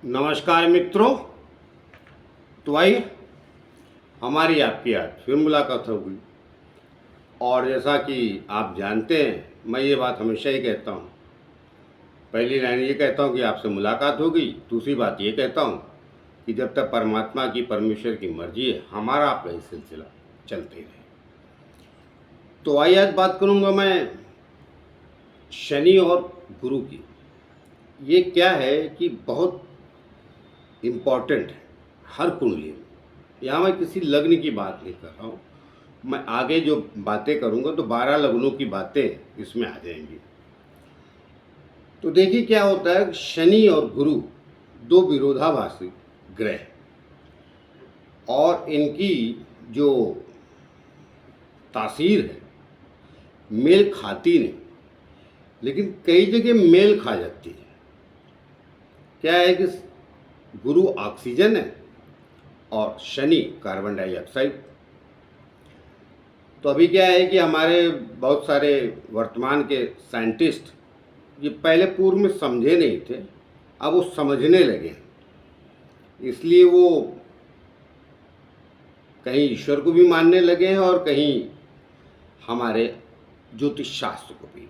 नमस्कार मित्रों। तो आइए हमारी आपकी आज फिर मुलाकात होगी। और जैसा कि आप जानते हैं, मैं ये बात हमेशा ही कहता हूँ। पहली लाइन ये कहता हूँ कि आपसे मुलाकात होगी। दूसरी बात ये कहता हूँ कि जब तक परमात्मा की, परमेश्वर की मर्जी है, हमारा आपका ही सिलसिला चलते ही रहे। तो आइए आज बात करूँगा मैं शनि और गुरु की। ये क्या है कि बहुत इम्पॉर्टेंट है हर कुंडली में। यहाँ मैं किसी लग्न की बात नहीं कर रहा हूँ। मैं आगे जो बातें करूँगा तो 12 लग्नों की बातें इसमें आ जाएंगी। तो देखिए क्या होता है, शनि और गुरु दो विरोधाभासी ग्रह, और इनकी जो तासीर है मेल खाती नहीं, लेकिन कई जगह मेल खा जाती है। क्या है कि गुरु ऑक्सीजन है और शनि कार्बन डाइऑक्साइड। तो अभी क्या है कि हमारे बहुत सारे वर्तमान के साइंटिस्ट ये पहले पूर्व में समझे नहीं थे, अब वो समझने लगे। इसलिए वो कहीं ईश्वर को भी मानने लगे हैं और कहीं हमारे ज्योतिष शास्त्र को भी।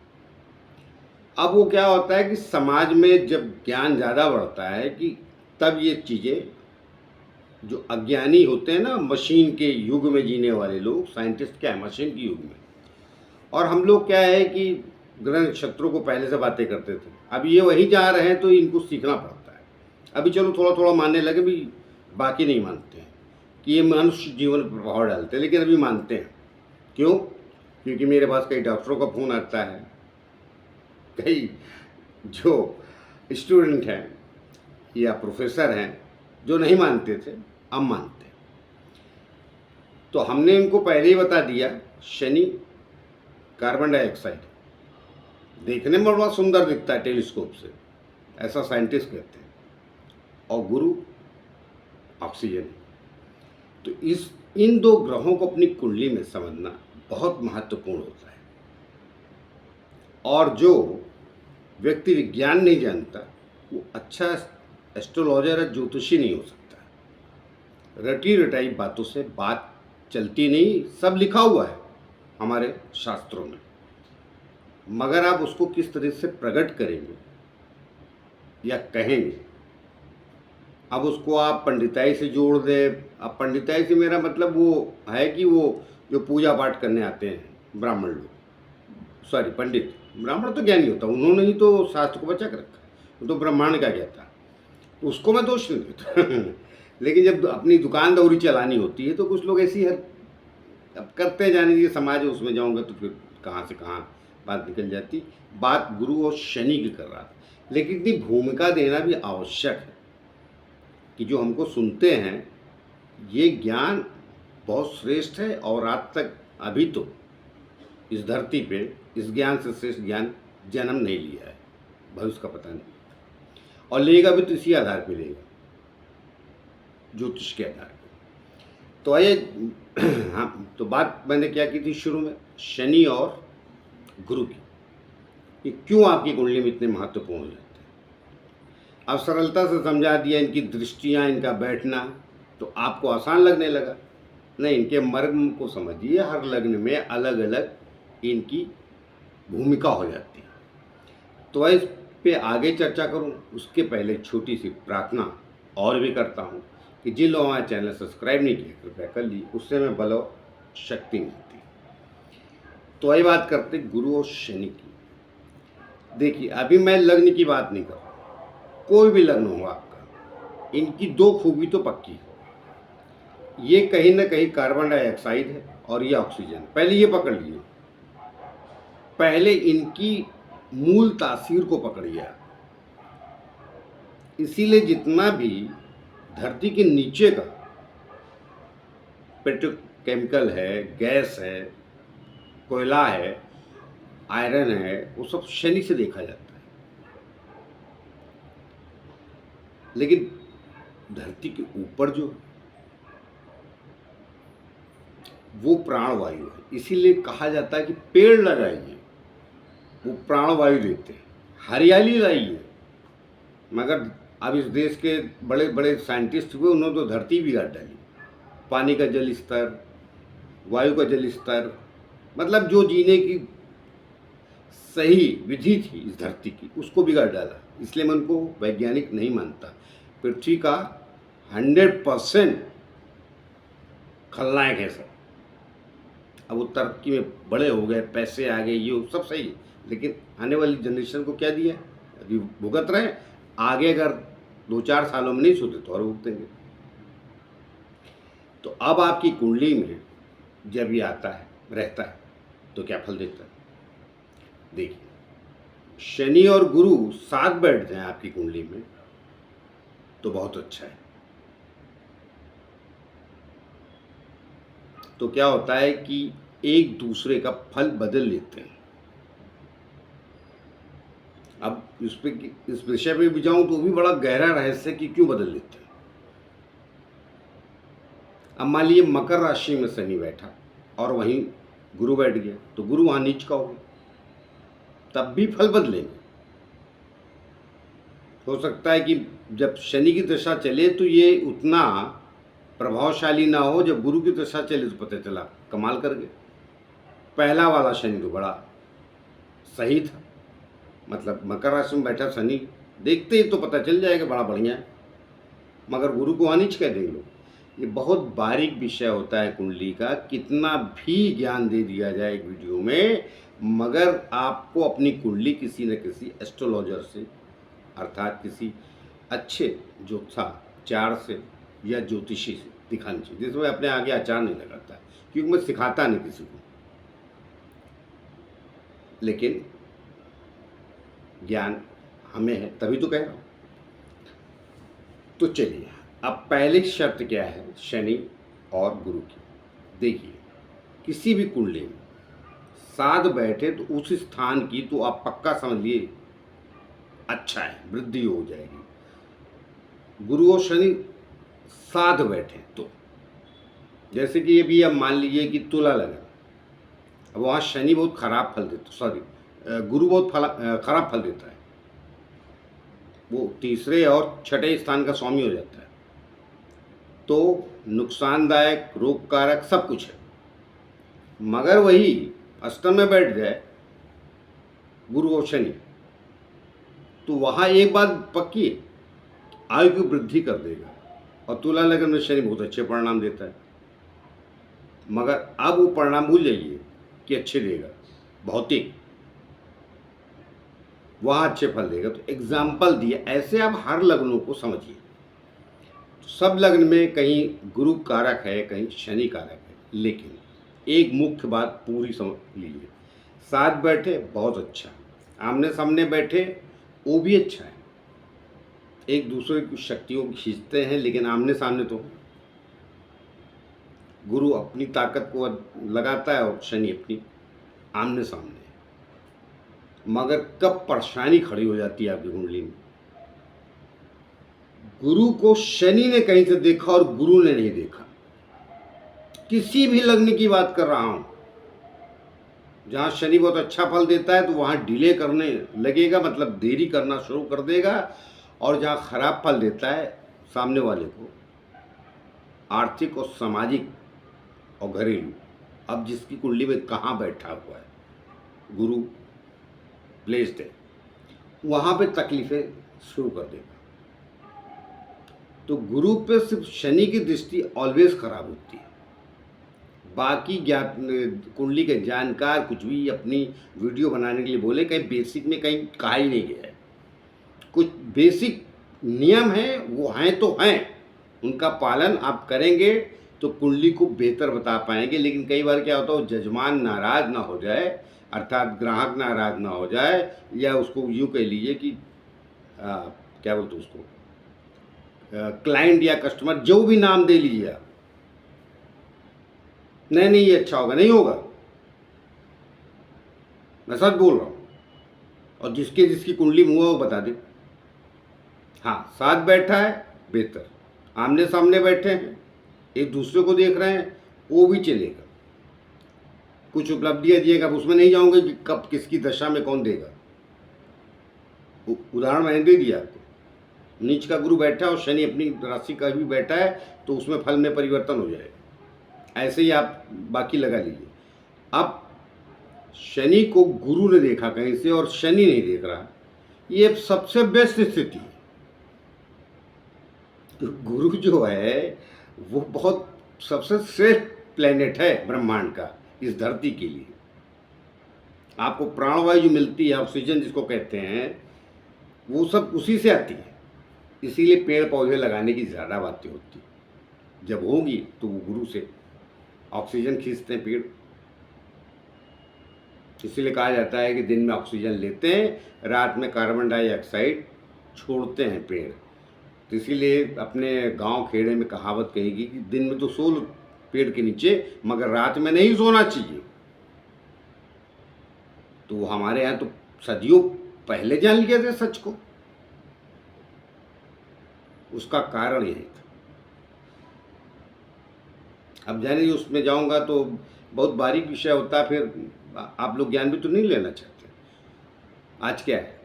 अब वो क्या होता है कि समाज में जब ज्ञान ज़्यादा बढ़ता है कि तब ये चीज़ें, जो अज्ञानी होते हैं ना, मशीन के युग में जीने वाले लोग, साइंटिस्ट क्या है मशीन के युग में, और हम लोग क्या है कि ग्रह नक्षत्रों को पहले से बातें करते थे। अब ये वही जा रहे हैं तो इनको सीखना पड़ता है। अभी चलो थोड़ा थोड़ा मानने लगे भी, बाकी नहीं मानते हैं कि ये मनुष्य जीवन पर प्रभाव डालते हैं, लेकिन अभी मानते हैं। क्यों? क्योंकि मेरे पास कई डॉक्टरों का फ़ोन आता है, कई जो स्टूडेंट हैं या प्रोफेसर हैं जो नहीं मानते थे, अब मानते हैं। तो हमने इनको पहले ही बता दिया, शनि कार्बन डाइऑक्साइड देखने में बड़ा सुंदर दिखता है टेलीस्कोप से, ऐसा साइंटिस्ट कहते हैं, और गुरु ऑक्सीजन। तो इन दो ग्रहों को अपनी कुंडली में समझना बहुत महत्वपूर्ण होता है। और जो व्यक्ति विज्ञान नहीं जानता वो अच्छा एस्ट्रोलॉजर या ज्योतिषी नहीं हो सकता। रटी रटाई बातों से बात चलती नहीं, सब लिखा हुआ है हमारे शास्त्रों में, मगर आप उसको किस तरह से प्रकट करेंगे या कहेंगे। अब उसको आप पंडिताई से जोड़ दें। अब पंडिताई से मेरा मतलब वो है कि वो जो पूजा पाठ करने आते हैं ब्राह्मण लोग, सॉरी पंडित, ब्राह्मण तो ज्ञानी होता, उन्होंने ही तो शास्त्र को बचा कर रखा, वो तो ब्रह्मांड का ज्ञाता, उसको मैं दोष नहीं देता लेकिन जब अपनी दुकान दौरी चलानी होती है तो कुछ लोग ऐसी है, अब करते जाने दीजिए, समाज उसमें जाऊंगा तो फिर कहाँ से कहाँ बात निकल जाती। बात गुरु और शनि की कर रहा था, लेकिन इतनी भूमिका देना भी आवश्यक है कि जो हमको सुनते हैं ये ज्ञान बहुत श्रेष्ठ है, और आज तक अभी तो इस धरती पे इस ज्ञान से श्रेष्ठ ज्ञान जन्म नहीं लिया है, भविष्य का पता नहीं, और लेगा भी तो इसी आधार पे लेगा, ज्योतिष के आधार पे। तो आइए हाँ, तो बात मैंने क्या की थी शुरू में, शनि और गुरु की, ये क्यों आपकी कुंडली में इतने महत्वपूर्ण हो जाते हैं। अब सरलता से समझा दिया, इनकी दृष्टियाँ, इनका बैठना, तो आपको आसान लगने लगा। नहीं, इनके मर्म को समझिए, हर लग्न में अलग अलग इनकी भूमिका हो जाती है। तो इस पे आगे चर्चा करूं, उसके पहले छोटी सी प्रार्थना और भी करता हूं कि जिन लोगों ने चैनल सब्सक्राइब नहीं किया कृपया कर ली, उससे मैं बल और शक्ति मिलती। तो आई बात करते गुरु और शनि की। देखिए अभी मैं लग्न की बात नहीं कर रहा, कोई भी लग्न हो आपका, इनकी दो खूबी तो पक्की है, ये कहीं ना कहीं कार्बन डाइऑक्साइड है और ये ऑक्सीजन। पहले ये पकड़ लीजिए, पहले इनकी मूल तासीर को पकड़िए। इसीलिए जितना भी धरती के नीचे का पेट्रोकेमिकल है, गैस है, कोयला है, आयरन है, वो सब शनि से देखा जाता है। लेकिन धरती के ऊपर जो वो प्राणवायु है, इसीलिए कहा जाता है कि पेड़ लगाइए, वो प्राणवायु देते हैं। हरियाली लाइए, मगर अब इस देश के बड़े बड़े साइंटिस्ट हुए, उन्होंने तो धरती बिगाड़ डाली। पानी का जल स्तर, वायु का जल स्तर, मतलब जो जीने की सही विधि थी इस धरती की, उसको बिगाड़ डाला। इसलिए मैं उनको वैज्ञानिक नहीं मानता। पृथ्वी का 100% खलनायक है सब। अब वो तरक्की में बड़े हो गए, पैसे आ गए, ये सब सही है, लेकिन आने वाली जनरेशन को क्या दिया? अभी भुगत रहे हैं, आगे अगर 2-4 सालों में नहीं सुधरे तो और भुगतेंगे। तो अब आपकी कुंडली में जब ये आता है, रहता है, तो क्या फल देता है? देखिए, शनि और गुरु साथ बैठ जाएं आपकी कुंडली में तो बहुत अच्छा है। तो क्या होता है कि एक दूसरे का फल बदल लेते हैं। अब इस विषय पे भी जाऊं तो भी बड़ा गहरा रहस्य है कि क्यों बदल लेते हैं। अब मान लीजिए मकर राशि में शनि बैठा और वहीं गुरु बैठ गया, तो गुरु वहां नीच का हो गया, तब भी फल बदलेंगे। हो सकता है कि जब शनि की दशा चले तो ये उतना प्रभावशाली ना हो, जब गुरु की दशा चले तो पता चला कमाल कर गए। पहला वाला शनि तो बड़ा सही था, मतलब मकर राशि में बैठा शनि, देखते ही तो पता चल जाएगा बड़ा बढ़िया है, मगर गुरु को अनिच कह देंगे लोग। ये बहुत बारीक विषय होता है कुंडली का, कितना भी ज्ञान दे दिया जाए एक वीडियो में, मगर आपको अपनी कुंडली किसी न किसी एस्ट्रोलॉजर से, अर्थात किसी अच्छे ज्योतिषाचार्य से या ज्योतिषी से दिखानी चाहिए, जिसमें अपने आगे आचार नहीं लगाता, क्योंकि मैं सिखाता नहीं किसी को, लेकिन ज्ञान हमें है तभी तो कह रहा हूँ। तो चलिए, अब पहली शर्त क्या है शनि और गुरु की? देखिए, किसी भी कुंडली में साध बैठे तो उस स्थान की तो आप पक्का समझ लिए अच्छा है, वृद्धि हो जाएगी। गुरु और शनि साध बैठे तो, जैसे कि ये भी अब मान लीजिए कि तुला लगा, अब वहाँ शनि बहुत खराब फल देता, सॉरी गुरु बहुत खराब फल देता है, वो तीसरे और छठे स्थान का स्वामी हो जाता है, तो नुकसानदायक, रोग कारक सब कुछ है। मगर वही अष्टम में बैठ जाए गुरु और शनि, तो वहाँ एक बात पक्की है, आयु की वृद्धि कर देगा। और तुला लगन में शनि बहुत अच्छे परिणाम देता है, मगर अब वो परिणाम भूल जाइए कि अच्छे देगा, भौतिक, वहाँ अच्छे फल देगा। तो एग्जाम्पल दिए, ऐसे आप हर लग्नों को समझिए। सब लग्न में कहीं गुरु कारक है, कहीं शनि कारक है, लेकिन एक मुख्य बात पूरी समझ लीजिए, साथ बैठे बहुत अच्छा, आमने सामने बैठे वो भी अच्छा है, एक दूसरे की शक्तियों को खींचते हैं, लेकिन आमने सामने तो गुरु अपनी ताकत को लगाता है और शनि अपनी, आमने सामने। मगर कब परेशानी खड़ी हो जाती है आपकी कुंडली में? गुरु को शनि ने कहीं से देखा और गुरु ने नहीं देखा। किसी भी लग्न की बात कर रहा हूं, जहां शनि बहुत अच्छा फल देता है तो वहां डिले करने लगेगा, मतलब देरी करना शुरू कर देगा, और जहां खराब फल देता है सामने वाले को, आर्थिक और सामाजिक और घरेलू, अब जिसकी कुंडली में कहाँ बैठा हुआ है गुरु प्लेस्ड है, वहाँ पे तकलीफें शुरू कर देगा। तो गुरु पे सिर्फ शनि की दृष्टि ऑलवेज खराब होती है। बाकी कुंडली के जानकार कुछ भी अपनी वीडियो बनाने के लिए बोले, कहीं बेसिक में कहीं कहा ही नहीं गया है। कुछ बेसिक नियम हैं, वो हैं तो हैं, उनका पालन आप करेंगे तो कुंडली को बेहतर बता पाएंगे। लेकिन कई बार क्या होता है, जजमान नाराज ना हो जाए, अर्थात ग्राहक नाराज ना हो जाए, या उसको यूँ कह लीजिए कि क्या बोलते उसको, क्लाइंट या कस्टमर, जो भी नाम दे लीजिए आप, नहीं ये अच्छा होगा, नहीं होगा, मैं सच बोल रहा हूँ। और जिसकी कुंडली में हुआ वो बता दे। हाँ, साथ बैठा है बेहतर, आमने सामने बैठे हैं, एक दूसरे को देख रहे हैं, वो भी चलेगा। कुछ उपलब्धियां दिएगा, उसमें नहीं जाऊंगे कि कब किसकी दशा में कौन देगा, उदाहरण मैंने दे दिया आपको। नीच का गुरु बैठा है और शनि अपनी राशि का भी बैठा है तो उसमें फल में परिवर्तन हो जाएगा। ऐसे ही आप बाकी लगा लीजिए। अब शनि को गुरु ने देखा कहीं से और शनि नहीं देख रहा, ये सबसे बेस्ट स्थिति है। तो गुरु जो है वो बहुत सबसे श्रेष्ठ प्लेनेट है ब्रह्मांड का इस धरती के लिए। आपको प्राणवायु जो मिलती है, ऑक्सीजन जिसको कहते हैं, वो सब उसी से आती है। इसीलिए पेड़ पौधे लगाने की ज़्यादा बातें होती हैं। जब होगी तो वो गुरु से ऑक्सीजन खींचते हैं पेड़। इसीलिए कहा जाता है कि दिन में ऑक्सीजन लेते हैं, रात में कार्बन डाइऑक्साइड छोड़ते हैं पेड़। तो इसीलिए अपने गांव खेड़े में कहावत कहेगी कि दिन में तो सो लो पेड़ के नीचे, मगर रात में नहीं सोना चाहिए। तो हमारे यहाँ तो सदियों पहले जान लिया था सच को। उसका कारण यही था। अब जाने उसमें जाऊंगा तो बहुत बारीक विषय होता है, फिर आप लोग ज्ञान भी तो नहीं लेना चाहते। आज क्या है,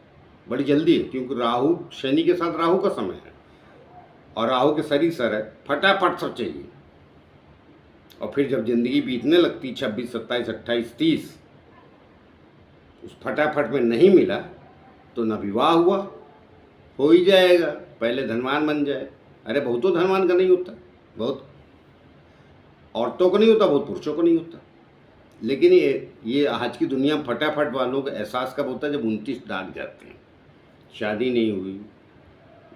बड़ी जल्दी है, क्योंकि राहु शनि के साथ राहु का समय है और राहु के सर ही सर है, फटाफट सब चाहिए। और फिर जब जिंदगी बीतने लगती 26, 27, 28, 30, उस फटाफट में नहीं मिला तो न विवाह हुआ, हो ही जाएगा, पहले धनवान बन जाए। अरे बहुतों धनवान का नहीं होता, बहुत औरतों को नहीं होता, बहुत पुरुषों को नहीं होता। लेकिन ये आज की दुनिया में फटाफट वालों का एहसास कब होता है, जब 29 दाग जाते हैं, शादी नहीं हुई,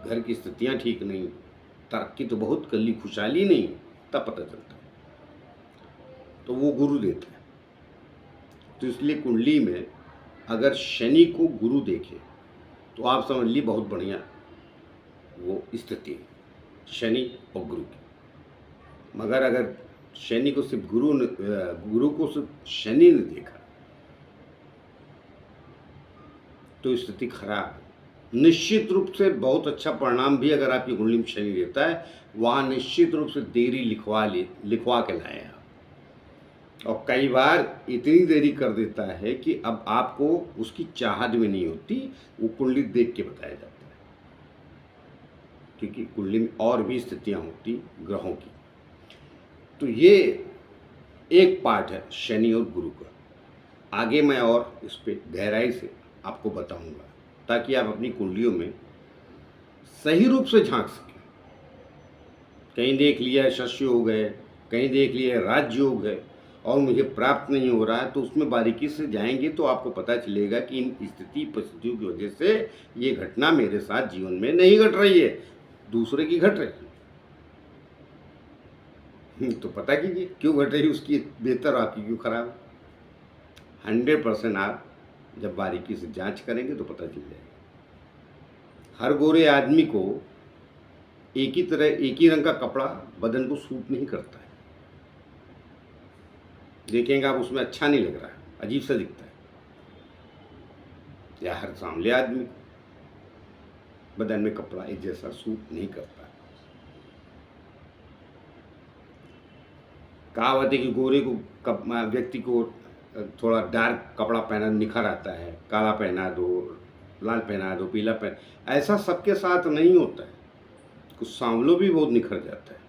घर की स्थितियाँ ठीक नहीं, तरक्की तो बहुत कर ली, खुशहाली नहीं, तब पता चलता है। तो वो गुरु देता है। तो इसलिए कुंडली में अगर शनि को गुरु देखे तो आप समझ ली बहुत बढ़िया वो स्थिति है शनि और गुरु की। मगर अगर शनि को सिर्फ गुरु को सिर्फ शनि ने देखा तो स्थिति खराब है। निश्चित रूप से बहुत अच्छा परिणाम भी अगर आपकी कुंडली में शनि देता है, वहाँ निश्चित रूप से देरी लिखवा के लाए आप। और कई बार इतनी देरी कर देता है कि अब आपको उसकी चाहत में नहीं होती, वो कुंडली देख के बताया जाता है, क्योंकि कुंडली में और भी स्थितियाँ होती ग्रहों की। तो ये एक पार्ट है शनि और गुरु का। आगे मैं और इस पर गहराई से आपको बताऊंगा ताकि आप अपनी कुंडलियों में सही रूप से झांक सकें। कहीं देख लिया शस्य हो गए, कहीं देख लिया राज्य हो गए और मुझे प्राप्त नहीं हो रहा है, तो उसमें बारीकी से जाएंगे तो आपको पता चलेगा कि इन स्थिति परिस्थितियों की वजह से ये घटना मेरे साथ जीवन में नहीं घट रही है, दूसरे की घट रही है। तो पता कीजिए क्यों घट रही है, उसकी बेहतर आपकी क्यों खराब। 100% आप जब बारीकी से जांच करेंगे तो पता चल जाएगा। हर गोरे आदमी को एक ही रंग का कपड़ा बदन को सूट नहीं करता है। देखेंगे आप उसमें अच्छा नहीं लग रहा है, अजीब सा दिखता है। या हर सांवले आदमी को बदन में कपड़ा एक जैसा सूट नहीं करता है। कहावत है कि गोरे को व्यक्ति को थोड़ा डार्क कपड़ा पहना निखर आता है, काला पहना दो, लाल पहना दो, पीला ऐसा सबके साथ नहीं होता है। कुछ सांवलों भी बहुत निखर जाता है।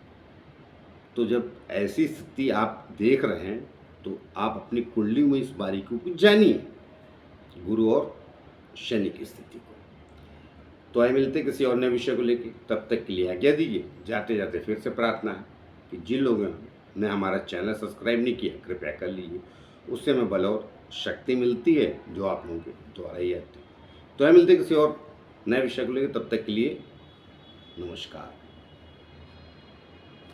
तो जब ऐसी स्थिति आप देख रहे हैं तो आप अपनी कुंडली में इस बारीकी को जानिए, गुरु और शनि की स्थिति को। तो आइए मिलते किसी और नए विषय को लेकर, तब तक के लिए आज्ञा दीजिए। जाते जाते फिर से प्रार्थना है कि जिन लोगों ने हमारा चैनल सब्सक्राइब नहीं किया कृपया कर लीजिए, उससे हमें बल और शक्ति मिलती है जो आप लोगों के द्वारा ही आती है। तो आइए मिलते किसी और नए विषय को लेकर, तब तक के लिए नमस्कार।